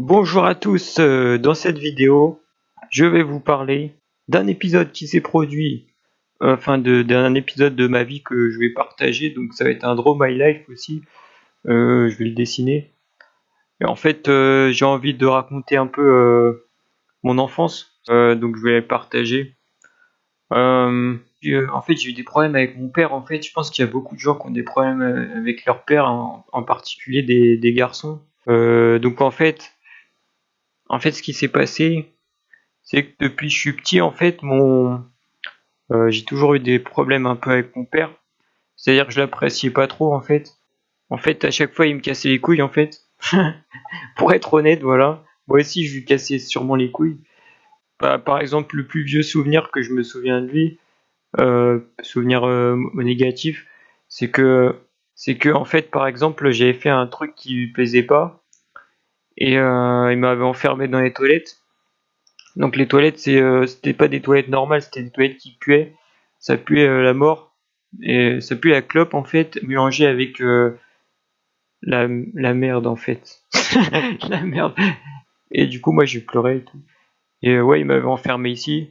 Bonjour à tous, dans cette vidéo, je vais vous parler d'un épisode qui s'est produit, d'un épisode de ma vie que je vais partager, donc ça va être un Draw My Life aussi, je vais le dessiner. Et en fait, j'ai envie de raconter un peu mon enfance, donc je vais le partager. En fait, j'ai eu des problèmes avec mon père, en fait, je pense qu'il y a beaucoup de gens qui ont des problèmes avec leur père, en particulier des garçons. Donc en fait, ce qui s'est passé, c'est que depuis que je suis petit, en fait, j'ai toujours eu des problèmes un peu avec mon père. C'est-à-dire que je l'appréciais pas trop, en fait. En fait, à chaque fois, il me cassait les couilles, en fait. Pour être honnête, voilà. Moi aussi, je lui cassais sûrement les couilles. Bah, par exemple, le plus vieux souvenir que je me souviens de lui, souvenir négatif, c'est que, en fait, par exemple, j'avais fait un truc qui lui plaisait pas, et il m'avait enfermé dans les toilettes. Donc les toilettes, c'était pas des toilettes normales, c'était des toilettes qui puaient. Ça puait la mort. Et ça puait la clope en fait, mélangée avec la merde en fait. La merde. Et du coup, moi j'ai pleuré et tout. Et ouais, il m'avait enfermé ici.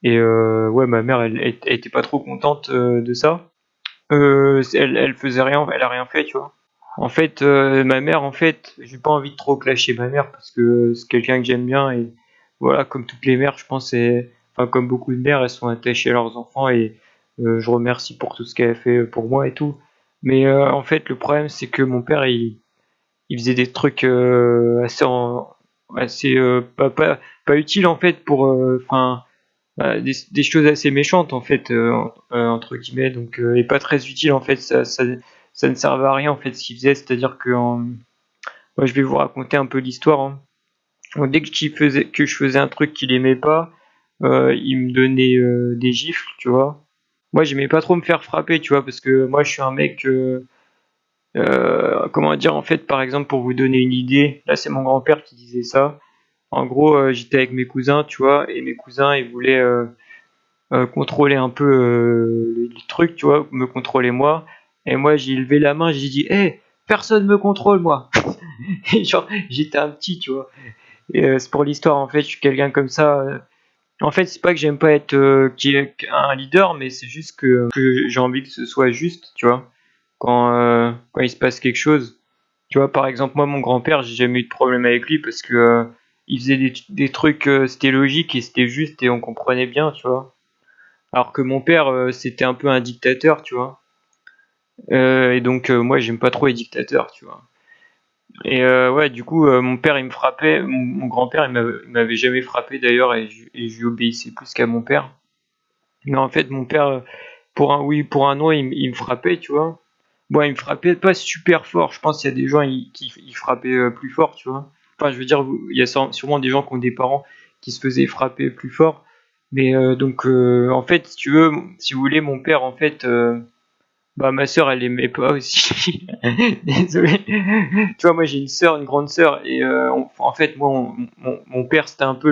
Et ouais, ma mère, elle était pas trop contente de ça. Elle faisait rien, elle a rien fait, tu vois. En fait, ma mère, en fait, j'ai pas envie de trop clasher ma mère parce que c'est quelqu'un que j'aime bien et voilà, comme toutes les mères, je pense, enfin comme beaucoup de mères, elles sont attachées à leurs enfants et je remercie pour tout ce qu'elle a fait pour moi et tout. Mais en fait, le problème, c'est que mon père, il faisait des trucs assez pas utiles en fait pour, des choses assez méchantes en fait entre guillemets et pas très utiles en fait ça ne servait à rien en fait ce qu'il faisait, c'est-à-dire que moi je vais vous raconter un peu l'histoire, hein. Donc, dès que je faisais un truc qu'il aimait pas, il me donnait des gifles, tu vois. Moi j'aimais pas trop me faire frapper, tu vois, parce que moi je suis un mec comment dire, en fait, par exemple, pour vous donner une idée, là c'est mon grand-père qui disait ça. En gros, j'étais avec mes cousins, tu vois, et mes cousins ils voulaient contrôler un peu le truc, tu vois, me contrôler moi. Et moi, j'ai levé la main, j'ai dit, hé, personne me contrôle, moi. Et genre, j'étais un petit, tu vois. Et c'est pour l'histoire, en fait, je suis quelqu'un comme ça. En fait, c'est pas que j'aime pas être un leader, mais c'est juste que j'ai envie que ce soit juste, tu vois. Quand il se passe quelque chose. Tu vois, par exemple, moi, mon grand-père, j'ai jamais eu de problème avec lui parce que il faisait des trucs, c'était logique et c'était juste et on comprenait bien, tu vois. Alors que mon père, c'était un peu un dictateur, tu vois. Et donc, moi, j'aime pas trop les dictateurs, tu vois. Et ouais, du coup, mon père, il me frappait. Mon grand-père, il m'avait jamais frappé d'ailleurs, et je lui obéissais plus qu'à mon père. Mais en fait, mon père, pour un oui, pour un non, il me frappait, tu vois. Bon, il me frappait pas super fort. Je pense qu'il y a des gens qui frappaient plus fort, tu vois. Enfin, je veux dire, il y a sûrement des gens qui ont des parents qui se faisaient frapper plus fort. Mais donc, en fait, si tu veux, si vous voulez, mon père, en fait, bah ma sœur, elle aimait pas aussi. Désolé. Tu vois, moi j'ai une sœur, une grande sœur, et en fait, moi, mon père, c'était un peu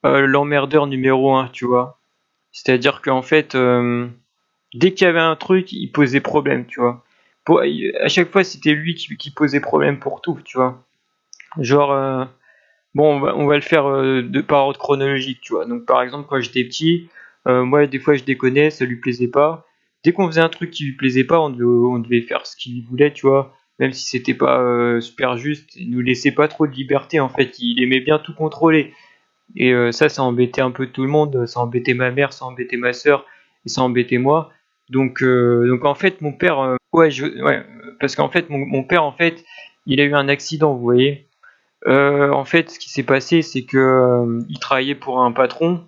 l'emmerdeur numéro un, tu vois. C'est-à-dire qu'en fait, dès qu'il y avait un truc, il posait problème, tu vois. À chaque fois, c'était lui qui posait problème pour tout, tu vois. Genre, bon, on va le faire par ordre chronologique, tu vois. Donc, par exemple, quand j'étais petit, moi, des fois, je déconnais, ça lui plaisait pas. Dès qu'on faisait un truc qui lui plaisait pas, on devait faire ce qu'il voulait, tu vois. Même si c'était pas super juste, il nous laissait pas trop de liberté, en fait. Il aimait bien tout contrôler. Et ça embêtait un peu tout le monde. Ça embêtait ma mère, ça embêtait ma sœur, et ça embêtait moi. Donc en fait, mon père, ouais, parce qu'en fait, mon père, en fait, il a eu un accident, vous voyez. En fait, ce qui s'est passé, c'est que il travaillait pour un patron,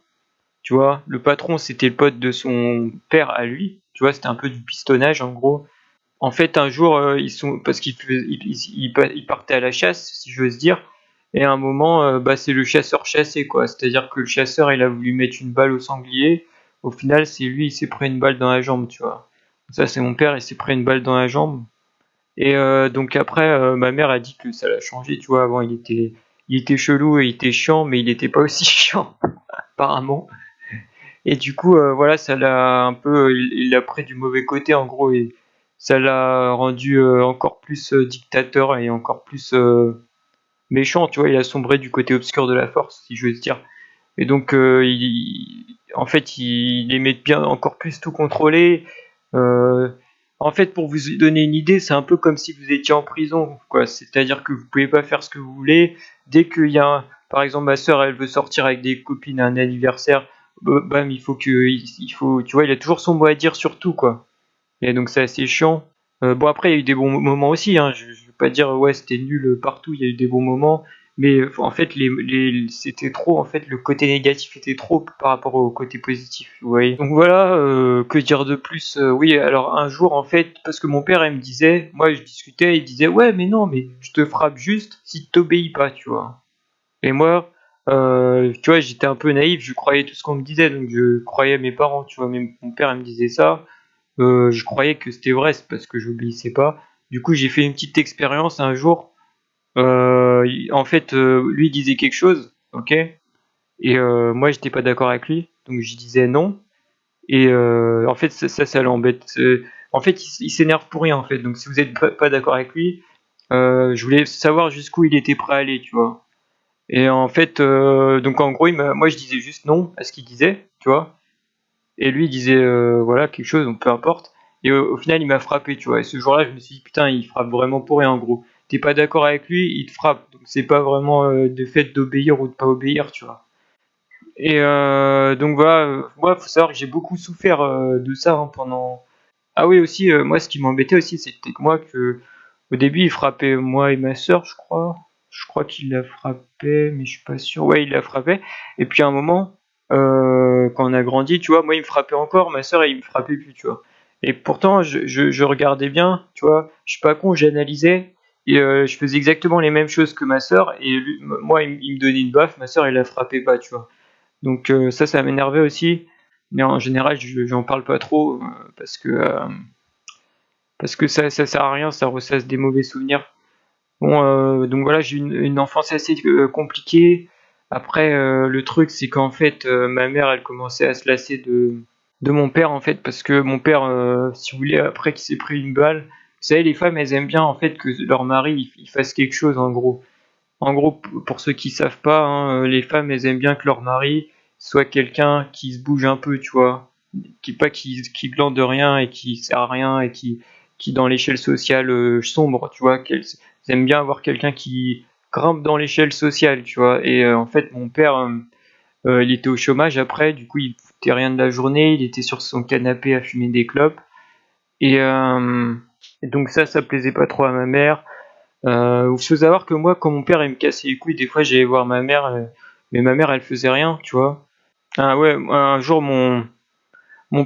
tu vois. Le patron, c'était le pote de son père à lui, tu vois. C'était un peu du pistonnage, en gros. En fait, un jour, parce qu'ils partaient à la chasse, si j'ose dire. Et à un moment, bah, c'est le chasseur chassé, quoi. C'est-à-dire que le chasseur, il a voulu mettre une balle au sanglier. Au final, c'est lui, il s'est pris une balle dans la jambe, tu vois. Ça, c'est mon père, il s'est pris une balle dans la jambe. Et donc après, ma mère a dit que ça l'a changé, tu vois. Avant, il était chelou et il était chiant, mais il était pas aussi chiant, apparemment. Et du coup, voilà, ça l'a un peu, il l'a pris du mauvais côté, en gros, et ça l'a rendu encore plus dictateur et encore plus, méchant, tu vois, il a sombré du côté obscur de la force, si je veux dire. Et donc, en fait, il aimait bien encore plus tout contrôler. Euh, En fait, pour vous donner une idée, c'est un peu comme si vous étiez en prison, quoi. C'est-à-dire que vous pouvez pas faire ce que vous voulez. Dès qu'il y a, par exemple, ma sœur, elle veut sortir avec des copines à un anniversaire, bam, il faut, tu vois, il a toujours son mot à dire sur tout, quoi. Et donc c'est assez chiant. Bon après il y a eu des bons moments aussi, hein. Je veux pas dire ouais c'était nul partout, il y a eu des bons moments, mais en fait c'était trop, en fait le côté négatif était trop par rapport au côté positif, vous voyez. Donc voilà, que dire de plus. Oui, alors un jour en fait, parce que mon père il me disait, moi je discutais, il disait ouais mais non mais je te frappe juste si t'obéis pas, tu vois. Et moi, tu vois, j'étais un peu naïf, je croyais tout ce qu'on me disait, donc je croyais mes parents, tu vois, même mon père il me disait ça. Je croyais que c'était vrai, c'est parce que j'obéissais pas. Du coup, j'ai fait une petite expérience un jour. En fait, lui il disait quelque chose, ok, et moi j'étais pas d'accord avec lui, donc je disais non. Et en fait, ça l'embête. En fait, il s'énerve pour rien, en fait. Donc, si vous êtes pas d'accord avec lui, je voulais savoir jusqu'où il était prêt à aller, tu vois. Et en fait, donc en gros, moi je disais juste non à ce qu'il disait, tu vois. Et lui il disait voilà quelque chose, donc peu importe. Et au final il m'a frappé, tu vois. Et ce jour-là je me suis dit putain il frappe vraiment pour rien en gros. T'es pas d'accord avec lui, il te frappe. Donc c'est pas vraiment de fait d'obéir ou de pas obéir, tu vois. Et donc voilà, moi faut savoir que j'ai beaucoup souffert de ça hein, pendant. Ah oui aussi, moi ce qui m'embêtait aussi c'était que moi que au début il frappait moi et ma sœur je crois. Je crois qu'il la frappait, mais je suis pas sûr. Ouais, il la frappait. Et puis à un moment, quand on a grandi, tu vois, moi il me frappait encore, ma sœur il me frappait plus, tu vois. Et pourtant je regardais bien, tu vois, je suis pas con, j'analysais et je faisais exactement les mêmes choses que ma sœur et moi il me donnait une baffe, ma sœur il la frappait pas, tu vois. Donc ça m'énervait aussi, mais en général j'en parle pas trop parce que ça sert à rien, ça ressasse des mauvais souvenirs. Bon, donc voilà, j'ai eu une enfance assez compliquée. Après, le truc, c'est qu'en fait, ma mère, elle commençait à se lasser de mon père, en fait, parce que mon père, si vous voulez, après qu'il s'est pris une balle, vous savez, les femmes, elles aiment bien, en fait, que leur mari, il fasse quelque chose, en gros. En gros, pour ceux qui savent pas, hein, les femmes, elles aiment bien que leur mari soit quelqu'un qui se bouge un peu, tu vois. Qui glande de rien et qui sert à rien et qui dans l'échelle sociale sombre, tu vois. Qu'elles aiment bien avoir quelqu'un qui grimpe dans l'échelle sociale, tu vois. Et en fait, mon père, il était au chômage après, du coup, il foutait rien de la journée, il était sur son canapé à fumer des clopes. Et, et donc ça plaisait pas trop à ma mère. Il faut savoir que moi, quand mon père il me cassait les couilles, des fois j'allais voir ma mère, mais ma mère elle faisait rien, tu vois. Ah ouais, un jour mon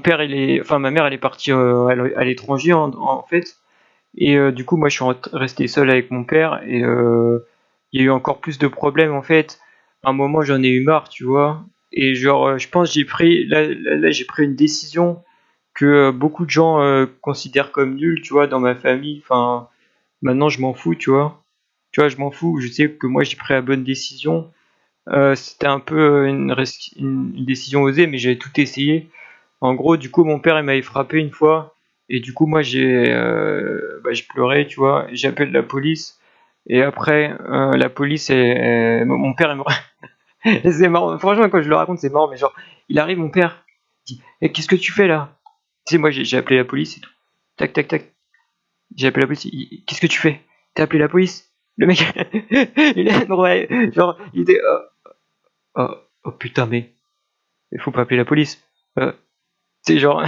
père enfin ma mère elle est partie à l'étranger en fait, et du coup moi je suis resté seul avec mon père et il y a eu encore plus de problèmes en fait. À un moment j'en ai eu marre, tu vois, et genre je pense que j'ai pris une décision que beaucoup de gens considèrent comme nulle, tu vois, dans ma famille. Enfin maintenant je m'en fous, tu vois. Tu vois, je m'en fous, je sais que moi j'ai pris la bonne décision. C'était un peu une décision osée, mais j'avais tout essayé. En gros, du coup, mon père il m'avait frappé une fois, et du coup, moi j'ai pleuré, tu vois. J'appelle la police, et après, la police, mon père, c'est marrant. Franchement, quand je le raconte, c'est marrant, mais genre, il arrive, mon père, il dit, eh, qu'est-ce que tu fais là? Tu sais, moi j'ai appelé la police et tout. Tac, tac, tac. J'ai appelé la police. Qu'est-ce que tu fais? T'as appelé la police? Le mec, il est ouais, genre, il était, oh, oh putain, mais il faut pas appeler la police. Euh, c'est genre,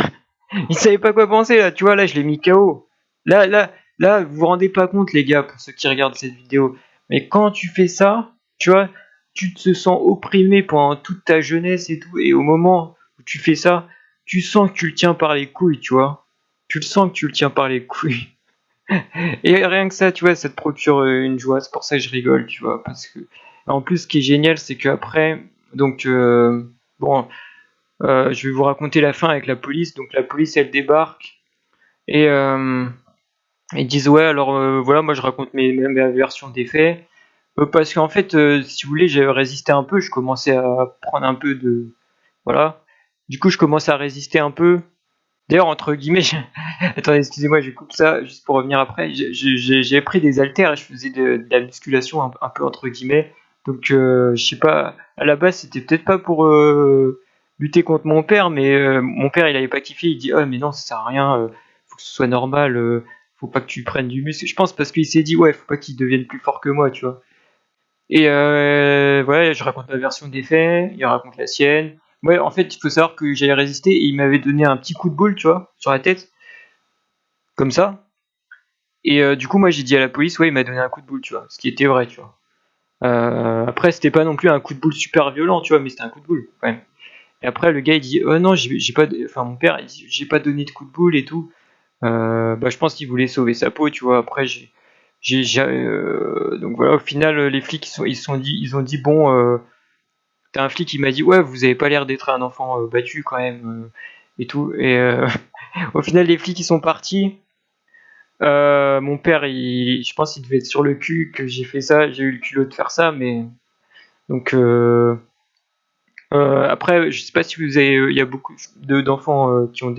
il savait pas quoi penser là, tu vois, là je l'ai mis KO. Là, vous vous rendez pas compte les gars, pour ceux qui regardent cette vidéo, mais quand tu fais ça, tu vois, tu te sens opprimé pendant toute ta jeunesse et tout, et au moment où tu fais ça, tu sens que tu le tiens par les couilles, tu vois. Tu le sens que tu le tiens par les couilles. Et rien que ça, tu vois, ça te procure une joie. C'est pour ça que je rigole, tu vois. Parce que, en plus, ce qui est génial, c'est qu'après, donc, bon, je vais vous raconter la fin avec la police. Donc, la police, elle débarque et ils disent, ouais, alors voilà, moi je raconte ma version des faits. Parce qu'en fait, si vous voulez, j'avais résisté un peu. Je commençais à prendre un peu de. Voilà. Du coup, je commençais à résister un peu. D'ailleurs, entre guillemets, attendez, excusez-moi, je coupe ça juste pour revenir après. J'ai pris des haltères et je faisais de la musculation un peu entre guillemets. Donc, je sais pas, à la base, c'était peut-être pas pour lutter contre mon père, mais mon père, il avait pas kiffé. Il dit, oh, mais non, ça sert à rien, faut que ce soit normal, faut pas que tu prennes du muscle. Je pense parce qu'il s'est dit, ouais, faut pas qu'il devienne plus fort que moi, tu vois. Et voilà, je raconte ma version des faits, il raconte la sienne. Ouais, en fait, il faut savoir que j'avais résisté et il m'avait donné un petit coup de boule, tu vois, sur la tête, comme ça. Et du coup, moi, j'ai dit à la police, ouais, il m'a donné un coup de boule, tu vois, ce qui était vrai, tu vois. Après, c'était pas non plus un coup de boule super violent, tu vois, mais c'était un coup de boule, quand même. Et après, le gars, il dit, oh non, j'ai pas, enfin, mon père, il dit, j'ai pas donné de coup de boule et tout. Bah, je pense qu'il voulait sauver sa peau, tu vois. Après, donc voilà, au final, les flics, ils ont dit, bon, t'as un flic qui m'a dit, ouais, vous avez pas l'air d'être un enfant battu quand même, et tout. Et au final, les flics, ils sont partis. Mon père, je pense qu'il devait être sur le cul que j'ai fait ça. J'ai eu le culot de faire ça, mais donc après, je sais pas si vous avez, il y a beaucoup d'enfants qui ont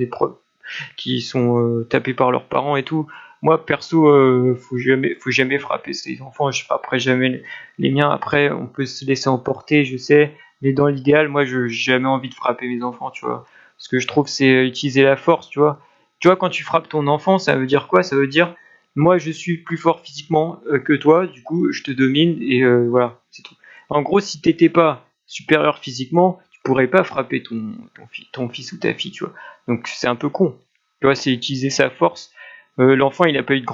qui sont tapés par leurs parents et tout. Moi, perso, faut jamais frapper ses enfants. Je frapperai jamais les miens. Après, on peut se laisser emporter, je sais, mais dans l'idéal, moi, je j'ai jamais envie de frapper mes enfants, tu vois. Ce que je trouve, c'est utiliser la force, tu vois. Tu vois, quand tu frappes ton enfant, ça veut dire quoi? Ça veut dire, moi, je suis plus fort physiquement que toi, du coup, je te domine et voilà, c'est tout. En gros, si t'étais pas supérieur physiquement, tu pourrais pas frapper ton fils ou ta fille, tu vois. Donc c'est un peu con. Tu vois, c'est utiliser sa force. L'enfant, il a pas eu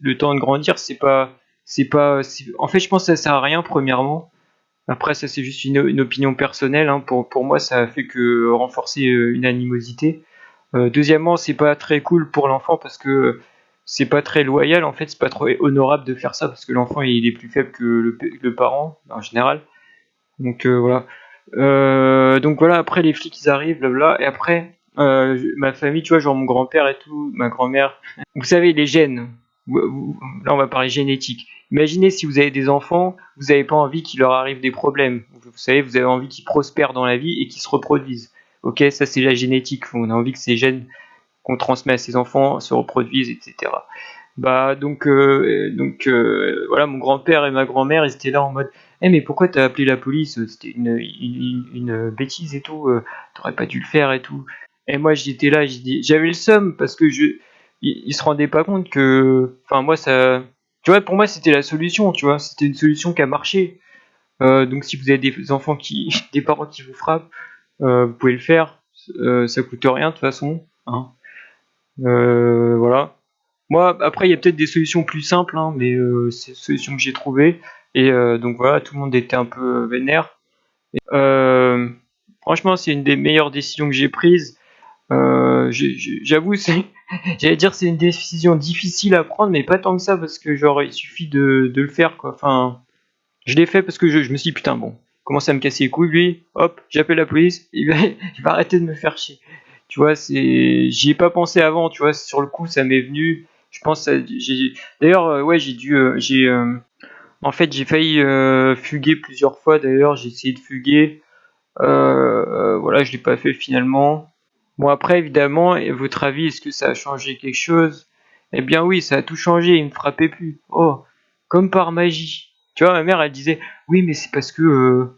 le temps de grandir. En fait, je pense que ça sert à rien, premièrement. Après, ça, c'est juste une opinion personnelle, hein. Pour moi, ça a fait que renforcer une animosité. Deuxièmement, c'est pas très cool pour l'enfant parce que c'est pas très loyal. En fait, c'est pas trop honorable de faire ça parce que l'enfant, il est plus faible que le parent, en général. Donc voilà. Donc voilà, après les flics ils arrivent, blabla, et après ma famille, tu vois, genre mon grand-père et tout, ma grand-mère. Vous savez, les gènes. Là, on va parler génétique. Imaginez si vous avez des enfants, vous n'avez pas envie qu'il leur arrive des problèmes. Vous savez, vous avez envie qu'ils prospèrent dans la vie et qu'ils se reproduisent. Ok, ça c'est la génétique. On a envie que ces gènes qu'on transmet à ses enfants se reproduisent, etc. Bah voilà, mon grand-père et ma grand-mère ils étaient là en mode, eh mais pourquoi t'as appelé la police? C'était une bêtise et tout, t'aurais pas dû le faire et tout. Et moi j'étais là, j'avais le seum parce que ils se rendaient pas compte que, enfin moi ça, tu vois, pour moi c'était la solution, tu vois, c'était une solution qui a marché. Donc si vous avez des enfants des parents qui vous frappent, vous pouvez le faire, ça coûte rien de toute façon, hein. Voilà. Moi, après, il y a peut-être des solutions plus simples, hein, mais c'est les solutions que j'ai trouvées. Et donc voilà, tout le monde était un peu vénère. Euh, Franchement, c'est une des meilleures décisions que j'ai prises. J'avoue, j'allais dire c'est une décision difficile à prendre, mais pas tant que ça, parce que genre il suffit de le faire, quoi. Enfin, je l'ai fait parce que je me suis dit, putain, bon, il commence à me casser les couilles, lui, hop, j'appelle la police, il va arrêter de me faire chier. Tu vois, j'y ai pas pensé avant, tu vois, sur le coup, ça m'est venu. Je pense, d'ailleurs, ouais, en fait, j'ai failli fuguer plusieurs fois, d'ailleurs, j'ai essayé de fuguer. Voilà, je l'ai pas fait finalement. Bon, après, évidemment, et votre avis, est-ce que ça a changé quelque chose? Eh bien oui, ça a tout changé, il me frappait plus. Oh, comme par magie. Tu vois, ma mère, elle disait, oui, mais c'est parce que,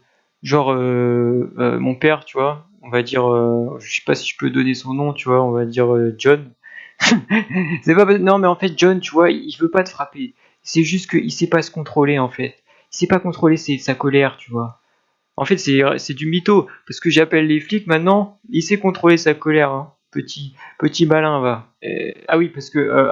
mon père, tu vois, on va dire, je sais pas si je peux donner son nom, tu vois, on va dire John. C'est pas, non, mais en fait, John, tu vois, il veut pas te frapper. C'est juste qu'il sait pas se contrôler, en fait. Il sait pas contrôler sa colère, tu vois. En fait, c'est du mytho, parce que j'appelle les flics maintenant, il sait contrôler sa colère, hein. Petit malin, va. Ah oui, parce que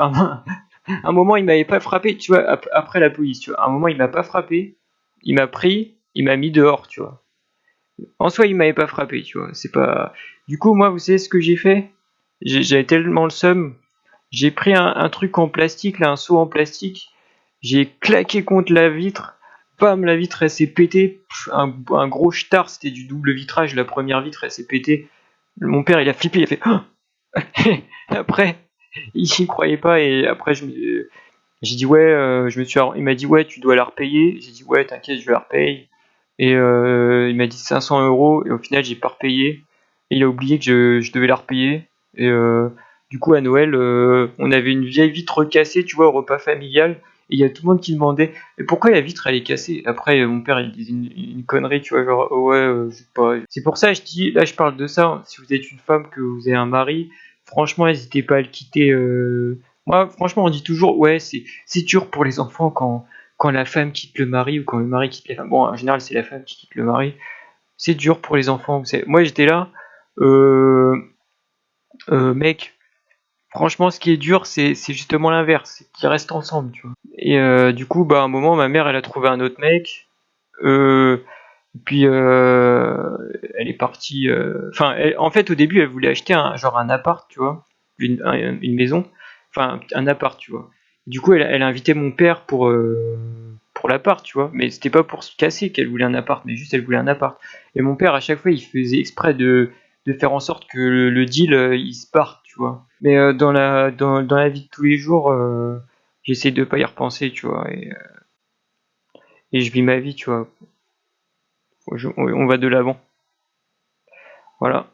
un moment, il m'avait pas frappé, tu vois, après la police, tu vois. Un moment, il m'a pas frappé, il m'a pris, il m'a mis dehors, tu vois. En soi, il m'avait pas frappé, tu vois. C'est pas. Du coup, moi, vous savez ce que j'ai fait? J'avais tellement le seum, j'ai pris un truc en plastique, là, un seau en plastique, j'ai claqué contre la vitre, bam, la vitre elle s'est pétée, un gros star, c'était du double vitrage, la première vitre elle s'est pétée. Mon père il a flippé, il a fait oh. Après, il y croyait pas et après j'ai dit ouais, il m'a dit ouais, tu dois la repayer. J'ai dit ouais, t'inquiète, je la repaye. Et il m'a dit 500 € et au final j'ai pas repayé. Et il a oublié que je devais la repayer. Et Du coup, à Noël, on avait une vieille vitre cassée, tu vois, au repas familial. Et il y a tout le monde qui demandait mais pourquoi la vitre elle est cassée. Après, mon père il disait une connerie, tu vois, genre oh ouais, je sais pas. C'est pour ça que je dis, là je parle de ça. Si vous êtes une femme, que vous avez un mari, franchement, n'hésitez pas à le quitter. Moi, franchement, on dit toujours ouais, c'est dur pour les enfants quand la femme quitte le mari ou quand le mari quitte la femme. Bon, en général, c'est la femme qui quitte le mari. C'est dur pour les enfants. Vous savez. Moi, j'étais là, euh, mec. Franchement, ce qui est dur, c'est justement l'inverse, c'est qu'ils restent ensemble, tu vois. Et du coup, bah, à un moment, ma mère, elle a trouvé un autre mec. Euh, puis elle est partie. Enfin, en fait, au début, elle voulait acheter genre un appart, tu vois, une maison, enfin un appart, tu vois. Du coup, elle a invité mon père pour l'appart, tu vois. Mais c'était pas pour se casser qu'elle voulait un appart, mais juste elle voulait un appart. Et mon père, à chaque fois, il faisait exprès de faire en sorte que le deal, il se parte, tu vois. Mais dans la vie de tous les jours, j'essaie de pas y repenser, tu vois, et je vis ma vie, tu vois. On va de l'avant. Voilà.